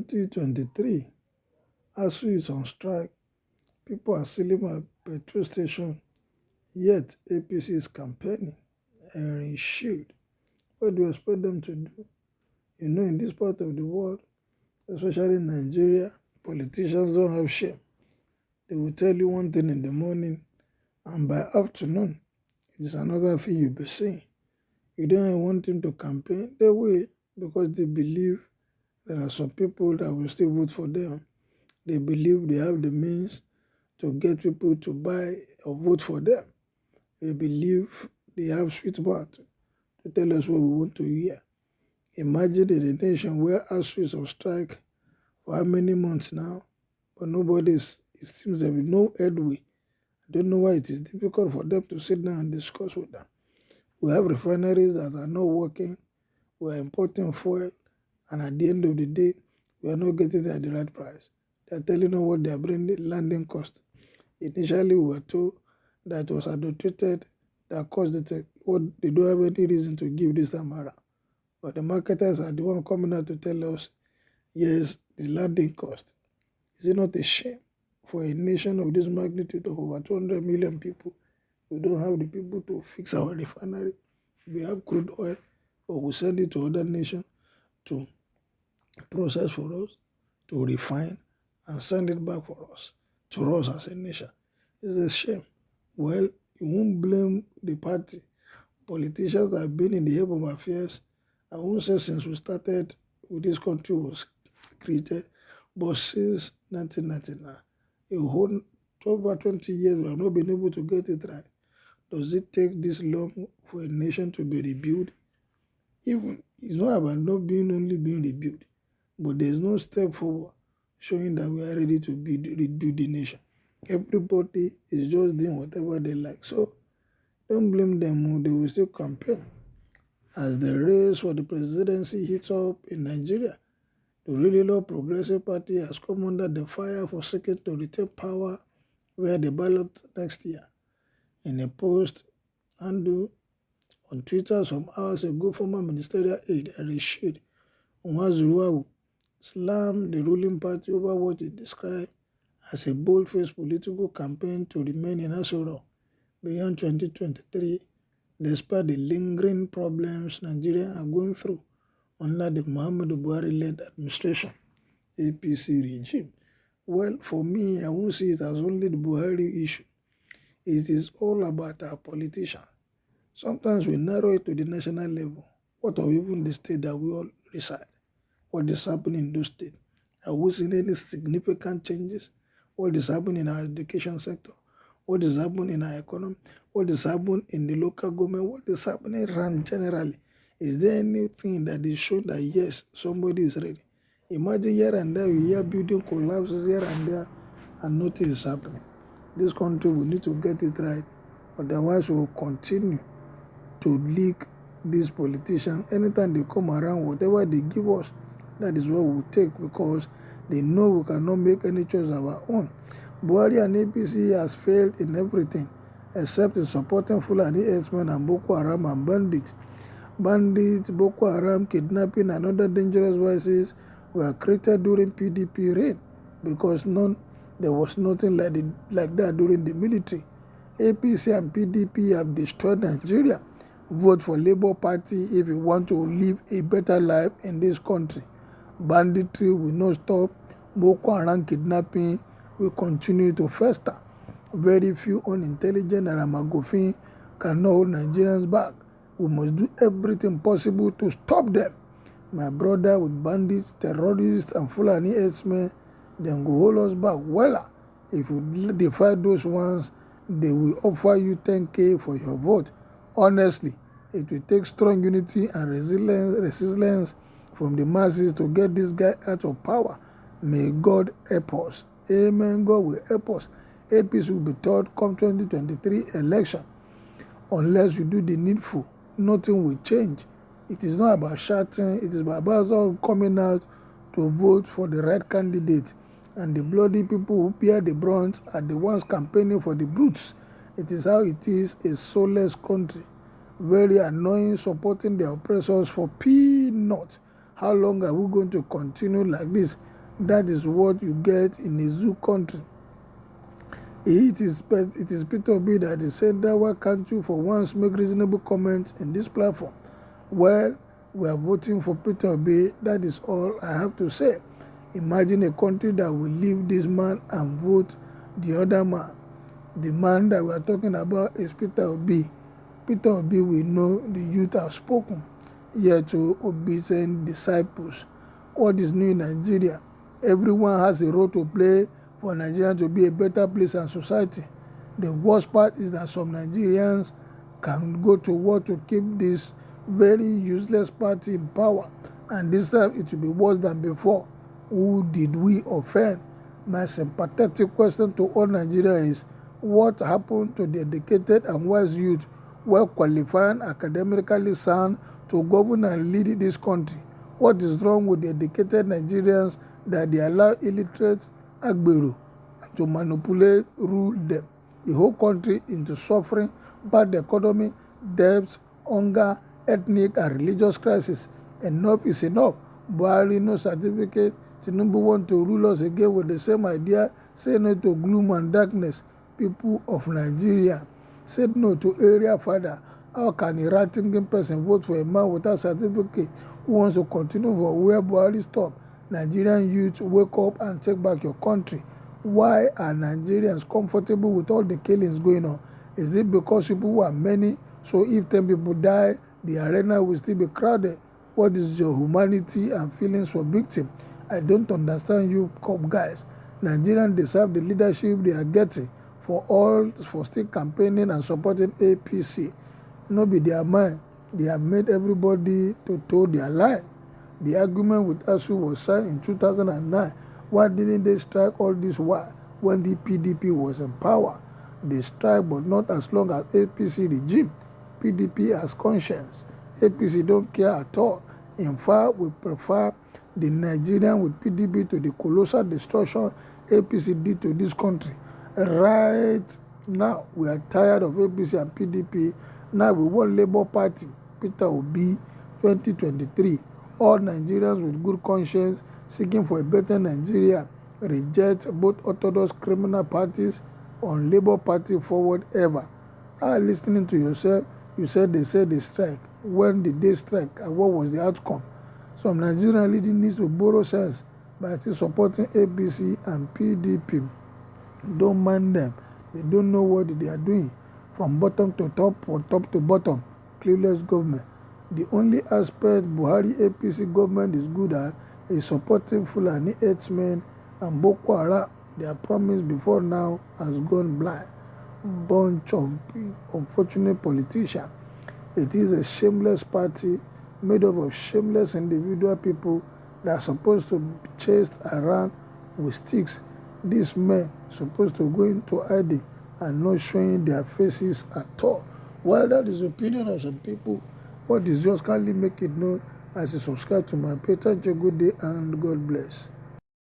2023, Asuu is on strike. People are selling at petrol station, yet APC is campaigning and in shield. What do you expect them to do? In this part of the world, especially in Nigeria, politicians don't have shame. They will tell you one thing in the morning, and by afternoon, it is another thing you'll be saying. You don't want them to campaign, they will, because they believe there are some people that will still vote for them. They believe they have the means to get people to buy or vote for them. They believe they have sweet mouth to tell us what we want to hear. Imagine in a nation where Asuu is on strike for how many months now, but it seems there is no headway. I don't know why it is difficult for them to sit down and discuss with them. We have refineries that are not working. We are importing fuel, and at the end of the day, we are not getting it at the right price. They are telling us what they are bringing landing cost. Initially, we were told that it was adulterated, that caused what they don't have any reason to give this time around. But the marketers are the one coming out to tell us, yes, the landing cost. Is it not a shame for a nation of this magnitude of over 200 million people? We don't have the people to fix our refinery. We have crude oil, but we send it to other nations to process for us, to refine, and send it back for us, to us as a nation. It's a shame. Well, you won't blame the party. Politicians that have been in the help of affairs, I won't say since we started with this country was created, but since 1999, a whole over 20 years, we have not been able to get it right. Does it take this long for a nation to be rebuilt? Even it's not about not being only being rebuilt, but there's no step forward showing that we are ready to rebuild the nation. Everybody is just doing whatever they like. So don't blame them, they will still campaign. As the race for the presidency heats up in Nigeria, the really low Progressive Party has come under the fire for seeking to retain power via the ballot next year. In a post handle on Twitter some hours ago, former ministerial aide Rashid Nwazuruwawu slammed the ruling party over what he described as a bold-faced political campaign to remain in Asuu beyond 2023, despite the lingering problems Nigeria are going through under the Muhammadu Buhari-led administration, APC regime. Well, for me, I won't see it as only the Buhari issue. It is all about our politicians. Sometimes we narrow it to the national level. What of even the state that we all reside? What is happening in those states? Are we seeing any significant changes? What is happening in our education sector? What is happening in our economy? What is happening in the local government? What is happening around generally? Is there anything that is showing that yes, somebody is ready? Imagine here and there, you hear building collapses here and there, and nothing is happening. This country will need to get it right, otherwise we will continue to leak these politicians. Anytime they come around, whatever they give us, that is what we will take, because they know we cannot make any choice of our own. Buhari and APC has failed in everything except in supporting Fulani herdsmen and Boko Haram and bandits. Bandits, Boko Haram, kidnapping, and other dangerous vices were created during PDP reign because there was nothing like that during the military. APC and PDP have destroyed Nigeria. Vote for Labour Party if you want to live a better life in this country. Banditry will not stop. Boko Haram kidnapping will continue to fester. Very few unintelligent and Ramagofin cannot hold Nigerians back. We must do everything possible to stop them. My brother, with bandits, terrorists, and Fulani herdsmen, then go hold us back. Well, if you defy those ones, they will offer you 10K for your vote. Honestly, it will take strong unity and resilience from the masses to get this guy out of power. May God help us. Amen. God will help us. APC will be third come 2023 election. Unless you do the needful, nothing will change. It is not about shouting. It is about us coming out to vote for the right candidate. And the bloody people who bear the brunt are the ones campaigning for the brutes. It is how it is, a soulless country. Very annoying, supporting the oppressors for peanuts. How long are we going to continue like this? That is what you get in a zoo country. It is Peter Obi that is saying that. Why can't you for once make reasonable comments in this platform? Well, we are voting for Peter Obi. That is all I have to say. Imagine a country that will leave this man and vote the other man. The man that we are talking about is Peter Obi. Peter Obi will know the youth have spoken. Here to obedient disciples. What is new in Nigeria? Everyone has a role to play for Nigeria to be a better place and society. The worst part is that some Nigerians can go to war to keep this very useless party in power. And this time it will be worse than before. Who did we offend? My sympathetic question to all Nigerians is, what happened to the educated and wise youth, well qualified, academically sound, to govern and lead this country? What is wrong with the educated Nigerians that they allow illiterate Agbero to manipulate, rule them, the whole country into suffering, bad economy, debts, hunger, ethnic and religious crisis? Enough is enough. Buhari, no certificate. Tinubu want to rule us again with the same idea. Say no to gloom and darkness. People of Nigeria, said no to area father. How can a right-thinking person vote for a man without certificate who wants to continue for where Buhari stopped? Nigerian youth, wake up and take back your country. Why are Nigerians comfortable with all the killings going on? Is it because people are many, so if 10 people die, the arena will still be crowded? What is your humanity and feelings for victims? I don't understand you cop guys. Nigerians deserve the leadership they are getting for still campaigning and supporting APC. No be their mind. They have made everybody to toe their line. The argument with Asuu was signed in 2009. Why didn't they strike all this while when the PDP was in power? They strike, but not as long as APC regime. PDP has conscience. APC don't care at all. In fact, we prefer the Nigerian with PDP to the colossal destruction APC did to this country. Right now, we are tired of APC and PDP. Now we want Labour Party, Peter Obi, 2023. All Nigerians with good conscience seeking for a better Nigeria reject both orthodox criminal parties on Labour Party forward ever. Listening to yourself, you said they strike. When did they strike and what was the outcome? Some Nigerian leaders need to borrow sense by still supporting APC and PDP. Don't mind them. They don't know what they are doing. From bottom to top or top to bottom, clueless government. The only aspect Buhari APC government is good at is supporting Fulani herdsmen and Boko Haram. Their promise before now has gone blind. Bunch of unfortunate politicians. It is a shameless party made up of shameless individual people that are supposed to be chased around with sticks. These men supposed to go into hiding and not showing their faces at all. Well, that is the opinion of some people. What is yours? Kindly make it known as you subscribe to my page. Thank you, good day, and God bless.